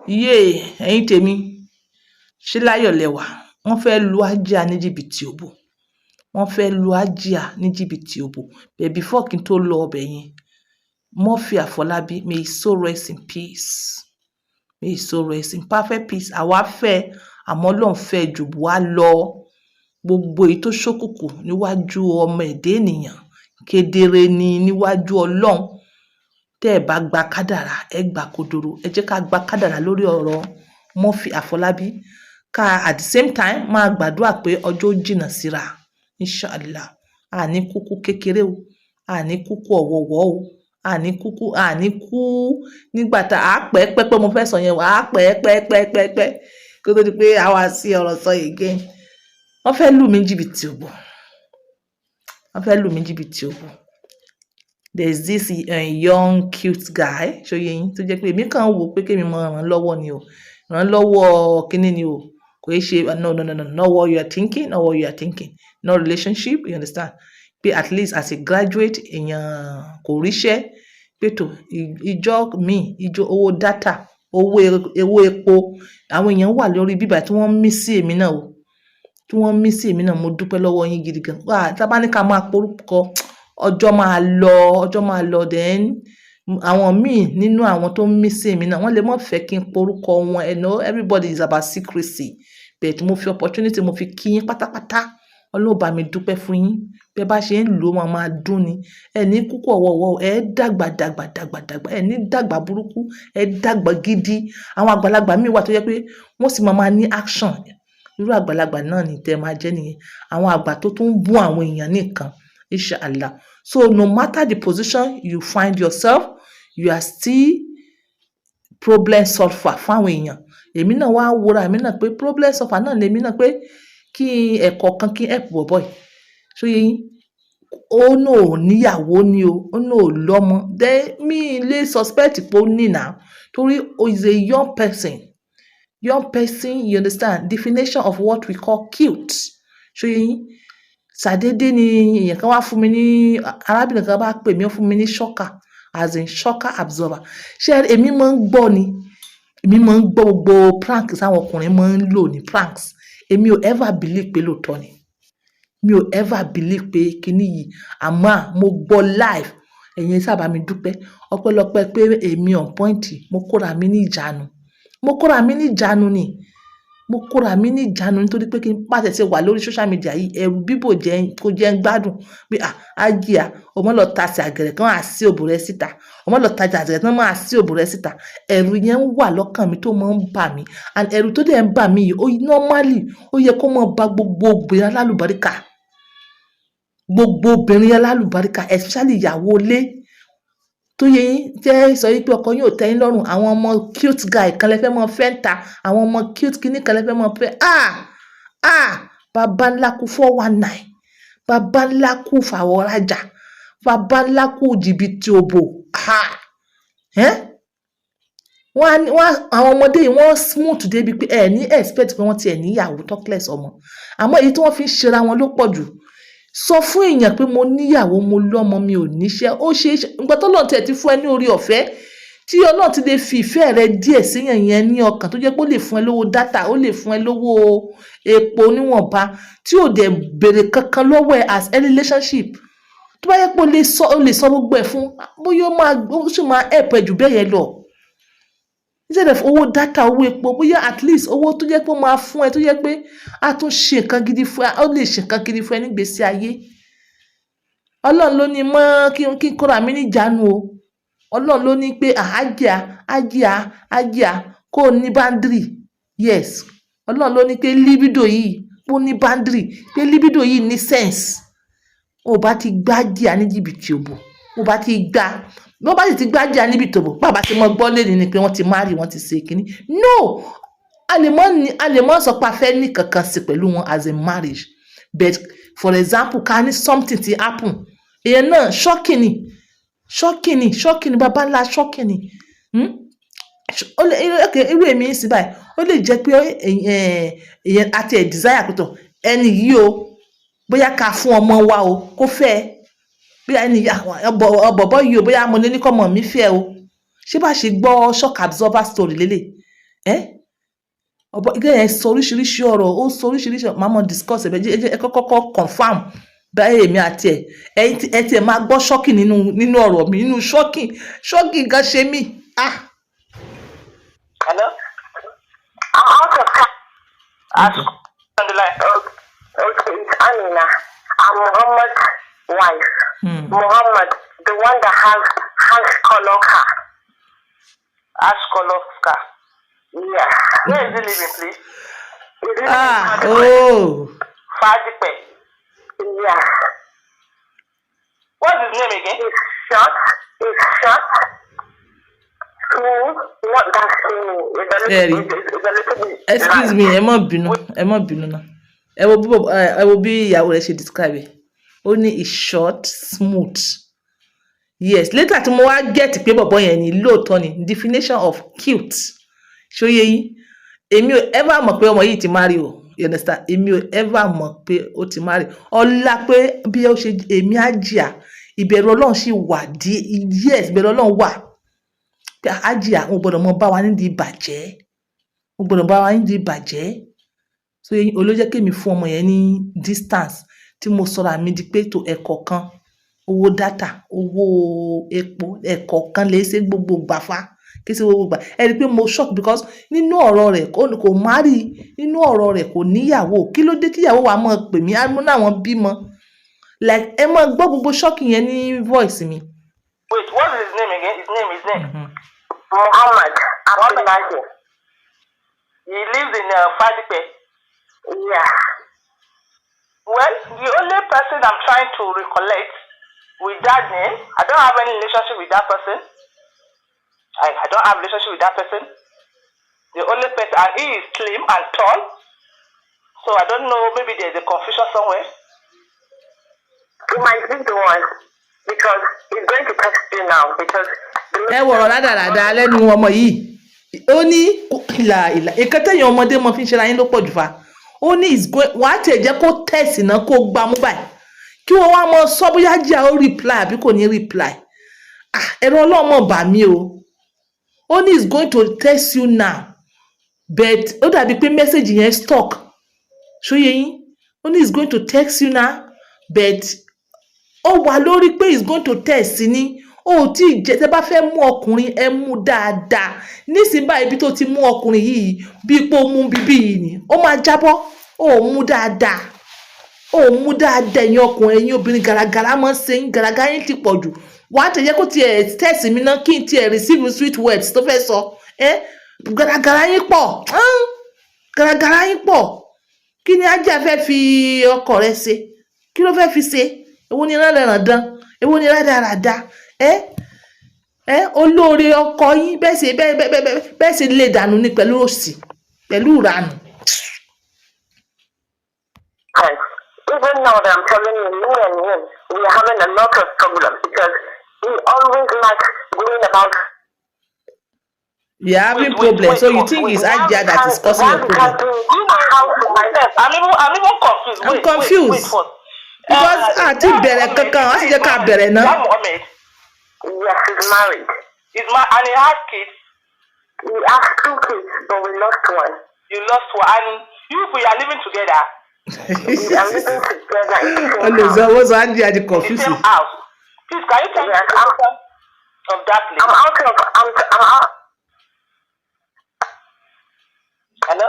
ẹ̀yin tèmi ṣé láyọ̀ lẹ́wà wọ́n fẹ́ lu Ajia ní jìbìtì òbò wọ́n fẹ́ lu Ajia ní jìbìtì òbò but before kí n tó lọ ọbẹ̀ yẹn Murphy Àfọlábí may he so rest in peace may he so rest in perfect peace àwa fẹ́ àmọ́ Ọlọ́run fẹ́ jù wá lọ gbogbo èyí tó ṣókùnkùn níwájú ọmọ ẹ̀dá ènìyàn kedere ni níwájú Ọlọ́run tẹ́ ẹ bá gba kádàrá ẹ gbà kodoro ẹ jẹ́ ká gba kádàrá lórí ọ̀rọ̀ Murphy Àfọlábí ká at the same time máa gbàdúrà pé ọjọ́ jìnnà síra inshallah àní kúkú kékeré o àní kúkú ọ̀wọ̀wọ́ o àní kú nígbà tá a pẹ́ mo fẹ́ sọ yẹn wà á pẹ́ kó tó di pé a wá sí ọ̀rọ̀ sọ again wọ́n fẹ́ lù mí jìbìtì òbò there is this young cute guy ṣòye yín tó jẹ́ pé èmi kàn wò pé kémi máa ràn lọ́wọ́ ni o ràn lọ́wọ́ kíní ni o kò í ṣe no not what you are thinking no relationship you understand pé at least as a graduate èèyàn kò ríṣẹ́ pé tó ìjọ owó data owó epo àwọn èèyàn wà lórí bíbá tí wọ́n mí sí èmi náà mo dúpẹ́ lọ́wọ́ yín gidi gan tá bá ní ká máa porúkọ ọjọ́ máa lọ then àwọn míì nínú àwọn tó ń mí sí èmi náà wọ́n lè mọ̀ fẹ́ kí n porúkọ wọn everybody is about secrecy but mo fi opportunity mo fi kí yín pátápátá Ọlọ́run bá mi dúpẹ́ fún yín bẹ́ẹ̀ bá ṣe ń lò ó máa dún ni ẹ ní kúkú ọ̀wọ̀ọ̀wọ̀ ẹ dàgbà ẹ ní dàgbà burúkú ẹ dàgbà gidi àwọn àgbàlagbà míì wà tó yẹ pé wọ́n sì máa ní action irú àgbàlagbà náà ní tẹ́ máa jẹ́ nìyẹn àwọn àgbà tó tún bú àwọn èèyàn nìkan inshallah so no matter the position you find yourself you are still problem solver fáwọn èèyàn èmi náà wá wúra èmi náà pé problem solver náà lèmi náà pé kí ẹ̀kọ́ kan kí help bọ̀bọ̀ yìí so yẹn ó náà ò níyàwó ni o ó náà ò lọ́mọ then mi lè suspect pé ó ní náà torí is a young person you understand definition of what we call cute so yẹn ṣàdédé ni èèyàn kan wá fún mi ní arábìnrin kan bá pè mí ó fún mi ní shocker as in shocker absorber ṣé èmi máa ń gbọ́ gbogbo pranks táwọn ọkùnrin máa ń lò ní pranks èmi ò ever believe pé lóòótọ́ ni mi ò ever believe pé kíní yìí àmọ́ mo gbọ́ live ẹ̀yin sábà mi dúpẹ́ ọpẹ́lọpẹ́ pé èmi on point mo kóra mi ní ìjánu nítorí pé kí n pàṣẹ ṣe wà lórí social media yìí ẹ̀rù bíbò kò jẹ́ ń gbádùn pé Ajia ọmọ lọ ta sí àgẹ̀rẹ̀ kan á sí òbò rẹ síta ọmọ lọ tajà àgẹ̀rẹ̀ kan máa sí òbò rẹ síta ẹ̀rù yẹn ń wà lọ́kàn mi tó máa ń bà mí and ẹ̀rù tó dẹ̀ ń bà mí yìí normally ó yẹ kó máa bà gbogbo obìnrin alálùbáríkà especially ìyàwó ilé tó yẹ yín jẹ́ sọ yín pé ọkọ yín ò tẹ́ yín lọ́rùn àwọn ọmọ cute guy kan lẹ́fẹ́ mọ́ fẹ́ ń ta àwọn ọmọ cute kíní kan lẹ́fẹ́ mọ́ fẹ́ bàbá ńlá kú 419 bàbá ńlá kú fàwọ́rajà bàbá ńlá kú jìbìtì òbò àwọn ọmọdé yìí wọ́n smooth débi pé ẹ ní expect pé wọ́n ti ẹ̀ níyàwó talkless ọmọ àmọ́ èyí tí wọ́n fi ń ṣera wọn ló pọ̀ jù sọ fún èèyàn pé mo níyàwó mo lọ́mọ mi ò níṣẹ́ ó ṣe é ṣe nǹkan tó lọ́n tẹ̀ ti fún ẹ ní orí ọ̀fẹ́ tí Ọlọ́run ti lè fi ìfẹ́ rẹ díẹ̀ síyàn yẹn ní ọkàn tó jẹ́ pé ó lè fún ẹ lówó dátà ó lè fún ẹ lówó epo níwọ̀nba tí ò dẹ̀ béèrè kankan lọ́wọ́ ẹ as a relationship tó bá yẹ pé ó lè sọ gbogbo ẹ̀ fún bóyá ó sì máa help ẹ jù bẹ́ẹ̀ yẹn lọ instead of owó dátà owó epo bóyá at least owó tó jẹ́ pé ó máa fún ẹ tó jẹ́ pé a tún ṣe nǹkan gidi fún ẹ ó lè ṣe nǹkan gidi fún ẹ nígbésí ayé Ọlọ́run ló ní mọ́ kí n kóra mi níjánu o Ọlọ́run ló ní pé Ajia kó ní boundary yes Ọlọ́run ló ní pé libido yìí kó ní boundary pé libido yìí ní sense ó bá ti gbá Ajia ní jìbìtì òbò ó bá ti gbá bí wọ́n bá sì ti gbá Ajia níbi tòbò bàbá ti mọ gbọ́ lẹ́ni ni pé wọ́n ti marry wọ́n ti ṣe kínní no a lè mọ́ sọ pé a fẹ́ ní kankan sí pẹ̀lú wọn as a marriage but for example ká ní something ti happen èèyàn náà shocking ni bàbá ńlá shocking ni irú èmi ń sí báyìí ó lè jẹ́ pé èèyàn àti ẹ̀ desire pẹ̀tọ̀ ẹni yìí o bóyá ká fún ọmọ wa o kó fẹ́ bóyá ẹni ọ̀bọ̀bọ̀ yìí o bóyá mo ní kọ́mọ mi fẹ́ o ṣé bá ṣe gbọ́ shock absorber story lélẹ̀ ọ̀bọ ìgẹ́ yẹn sọ oríṣiríṣi ọ̀rọ̀ ó sọ oríṣiríṣi ọ̀rọ̀ máa mọ̀ discuss ẹ kọ́kọ́ confam báyìí èmi àti ẹ tiẹ̀ máa gbọ́ ṣọ́kì nínú ọ̀rọ̀ mi nínú ṣọ́kì gan ṣe mí. Hello? I'm out of time. Okay. On the line. Okay, it's Amina. I'm Muhammad's wife. Muhammad, the one that has color car. Ash color car. Yeah. Where is he living, please? Fadipe. Yeah. What's his name again? It's short. Not that excuse me, ẹ má bínú náà. Ẹ wo bí ìyàwó rẹ̀ ṣe describe ẹ̀. Ó ní is short, smooth. Yes, later tí mo wá get pé bọ̀bọ̀ yẹn ni lóòótọ́ ni definition of cute. Ṣóyé yín. Èmi ò ever mọ̀ pé ọmọ yìí ti marry o. You understand? Èmi ò ever mọ̀ pé ó ti marry. Ọlá pé bí ó ṣe èmi á jìyà. Ìbẹ̀rù Ọlọ́run sì wà yes, ìbẹ̀rù Ọlọ́run wà. Pé àjìyà ò gbọ́dọ̀ mọ bá wa nídìí ìbàjẹ́. So olójẹ́ kémi fún ọmọ yẹn ní distance tí mo sọ̀rọ̀ àmì di pé tó ẹ̀kọ́ kan owó data owó epo ẹ̀kọ́ kan lè ṣe gbogbo gbàfà kí ṣe gbogbo gbà ẹ rí i pé mo shock because nínú ọ̀rọ̀ rẹ̀ kò marry nínú ọ̀rọ̀ rẹ̀ kò níyàwó kí ló dé tí ìyàwó wa máa pè mí àmúná àwọn bímọ like ẹ máa gbọ́ gbogbo shock yẹn ní voice mi. Wait, what's his name again? His name. Muhammad Abdullahi. He lives in Fadipe. Yeah. Well, the only person I'm trying to recollect with that name, I don't have any relationship with that person. I don't have a relationship with that person. The only person, and he is slim and tall. So I don't know, maybe there's a confusion somewhere. You might be the one, because he's going to text you now, because... Ẹ wọ̀rọ̀ ládàradà lẹ́nu ọmọ yìí. Ó ní ìlà ìkẹtẹ̀yìn ọmọdé mọ fi ń ṣe ra yín ló pọ̀ jù fa. Ó ní wàá tẹ̀ jẹ́ kó tẹ̀sí náà kó gbá mú báyìí. Kí wọ́n wá mọ sọ bóyá jíà ó reply àbí kò ní reply. Ẹ̀rọ ọlọ́mọ bà mí o. Ó ní is going to text you now. But ó dàbí pé message yẹn stuck. Ṣóyé yín? Ó ní is going to text you now. But ó wà lórí pé is going to text ní. Ó tí jẹ́ tẹ́ bá fẹ́ mú ọkùnrin ẹ mú dáadáa. Nísìnyí báyìí ibi tó ti mú ọkùnrin yìí bí pé ó mú bíbí yìí ni. Ó máa jábọ́. Ó mú dáadáa. Ẹ̀yin ọkùnrin ẹ̀yin obìnrin gàràgàrà máa ń ṣe yín gàràgàrà yín ti pọ̀ jù. Wà á tẹ̀yẹ́ kó tiẹ̀ text mi náà kí n tiẹ̀ receive sweet words tó fẹ́ sọ. Gàràgàrà yín pọ̀. Gàràgàrà yín pọ̀. Kí ni ajá fẹ́ fi ọkọ rẹ̀ ṣe? Kí ló fẹ́ fi ṣe? Èwo ni rándanràndan? Èwo ni rádaràda? Olóore ọkọ yín bẹ́ẹ̀ ṣe lè dànù ní pẹ̀lú òṣì pẹ̀lú ìranù. Even now that I'm telling you, me and him, we are having a lot of problems because he always likes going about. You are having problems, so you think it's Ajia that is causing your problem? I'm even confused. I'm confused. Because àti bẹ̀rẹ̀ kankan, wọ́n sì jẹ́ ká bẹ̀rẹ̀ náà. Yes, he's married. And he has kids. He has 2 kids, but we lost one. You lost one, and you are living together. We are living together in the same house. What's Ajia the confused? Same house. Please, can you tell me of that place? I'm out. Hello?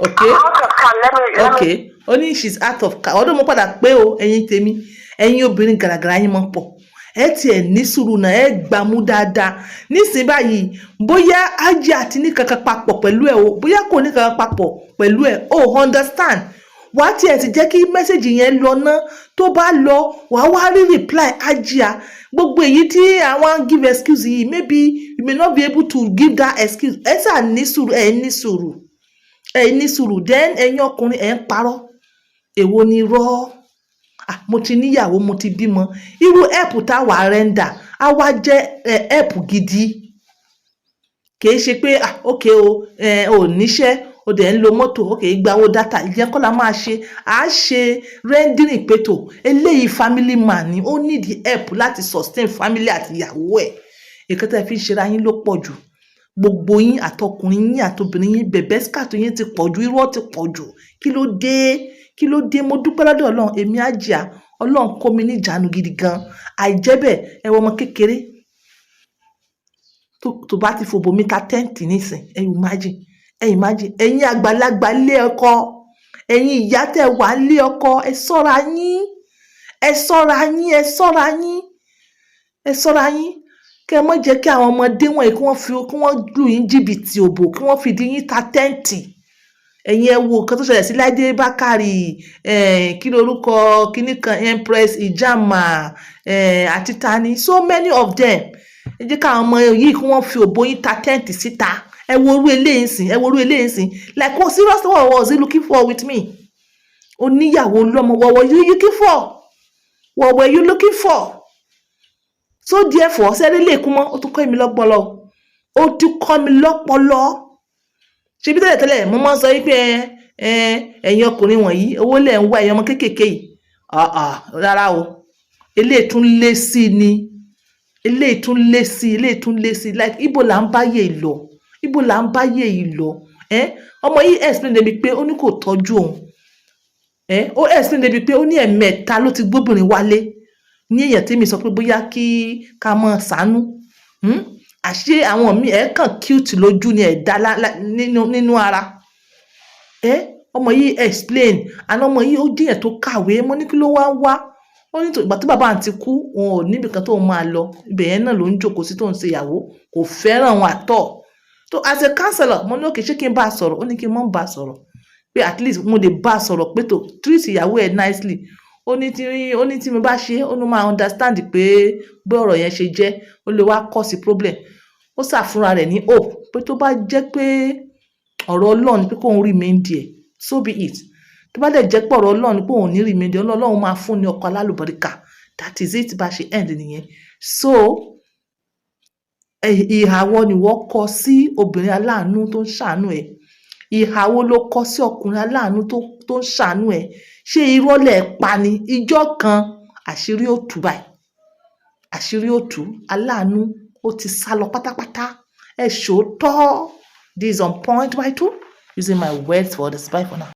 Okay. I'm out of town. Okay. Only she's out of car. Ọdún mo padà pé o, ẹ̀yin tèmi, ẹ̀yin obìnrin gàràgàrà yín máa ń pọ̀. Ẹ tiẹ̀ ní sùúrù náà, ẹ gbámú dáadáa. Nísìnyí báyìí, bóyá Ajia àti ní kankan papọ̀ pẹ̀lú ẹ o, bóyá kò ní kankan papọ̀ pẹ̀lú ẹ. Understand? Wà á tiẹ̀ ti jẹ́ kí mẹ́sẹ̀gì yẹn lọ ná. Tó bá lọ, wà á wá rí reply Ajia. Gbogbo èyí tí àwọn give excuse yìí, maybe you may not be able to give that excuse. Ẹ sà ní sùúrù, ẹ ní sùúrù. Then ẹ̀yin ọkùnrin ẹ ń parọ́. Èwo ni irọ́? Mo ti níyàwó, mo ti bímọ. Irú help tá wà render, á wá jẹ́ help gidi. Kìí ṣe pé okay o, ò níṣẹ́, o dẹ̀ ń lo mọ́tò, okay ìgbàwo data, ìyẹn kọ́ la máa ṣe. À ṣe rendering pétò. Eléyìí family man ni, ó need help láti sustain family àti ìyàwó ẹ̀. Èkó tẹ́ fi ń ṣe ra yín ló pọ̀ jù. gbogbo yín àtọkùnrin yín àtobìnrin yín bẹ̀bẹ́síkà tó yín ti pọ̀jù, irọ́ ti pọ̀jù. Kí ló dé? Mo dúpẹ́ lọ́dọ̀ Ọlọ́run, èmi Àjíà, Ọlọ́run kó mi ní ìjánu gidi gan. Àìjẹ́bẹ̀ ẹ wo ọmọ kékeré tó bá ti fòbò mi ta tẹ́ǹtì nísìn, ẹ imagine ẹ̀yin àgbàlagbà lé ọkọ, ẹ̀yin ìyá tẹ́ wà lé ọkọ, ẹ ṣọ́ra yín, kẹ́ ẹ má jẹ́ kí àwọn ọmọdé wọ̀nyí kí wọ́n lù yín jìbìtì òbò, kí wọ́n fìdí yín ta tẹ́ǹtì. Ẹ̀yin ẹ wo nǹkan tó ṣẹlẹ̀ sí Láídé Bákàrè, kí lorúkọ kíní kan Empress Ijama, àti tani, so many of them. Ẹ jẹ́ káwọn ọmọ yìí kí wọ́n fi òbò yín ta tẹ́ǹtì síta. Ẹ wo orú eléyìí sìn, like what seriously what was he looking for with me? Oníyàwó lọ́mọ, what were you looking for? What were you looking for? So therefore, sẹ́rí lè kún mọ́, ó tún kọ́ mi lọ́pọlọ. Ṣebí tẹ́lẹ̀ mo máa ń sọ wípé ẹ̀yin ọkùnrin wọ̀nyí owó lẹ̀ ń wá ẹ̀yin ọmọ kéékèèké yìí. Rárá o, eléyìí tún lé sí ni, like ibo là ń báyé ìlọ. Ọmọ yìí explain débi pé ó ní kò tọ́jú òun. Ó explain débi pé ó ní ẹ̀mẹ́ta ló ti gbóbìnrin wálé ní èèyàn tí mi sọ pé bóyá kí ká mọ̀ ṣàánú. Àṣé àwọn míì kàn cute lójú ni ẹ̀dá nínú ara. Ọmọ yìí explain, àná ọmọ yìí ó jẹ́yàn tó kàwé. Mo ní kí ló wá. Ó ní ìgbà tí bàbá àǹtí kú, òun ò níbi kan tó máa lọ, ibẹ̀ yẹn náà ló ń jókòó sí tó ń ṣe ìyàwó, kò fẹ́ràn wọn àtọ̀. So as a counselor, mo ní òkè ṣé kí n bá a sọ̀rọ̀? Ó ní kí n má bá a sọ̀rọ̀, pé at least mo lè bá a sọ̀rọ̀ pé tó treat ìyàwó ẹ̀ nicely. Ó ní tí mo bá ṣe, ó ní máa understand pé bí ọ̀rọ̀ yẹn ṣe jẹ́, ó lè wá cause problem. Ó ṣàfúnra rẹ̀ ní hope pé tó bá jẹ́ pé ọ̀rọ̀ Ọlọ́run ni pé kóun remain there, so be it. Tó bá dẹ̀ jẹ́ pé ọ̀rọ̀ Ọlọ́run ni pé òun ní remain there, Ọlọ́run máa fún ní ọkọ alálùbáríkà. That is it, bá ṣe end nìyẹn. So ìhàwọ́ ni wọ́n kọ sí obìnrin aláàánú tó ń ṣàánú ẹ̀. Ìhàwọ́ ló kọ sí ọkùnrin aláàánú tó ń ṣàánú ẹ̀. Ṣé irọ́ lẹ̀ pa ni? Ijọ́ kan àṣírí ó tú báyìí. Aláàánú ó ti sálọ pátápátá. Ẹ ṣòótọ́. This is on point by 2 using my words for this. Bye for now.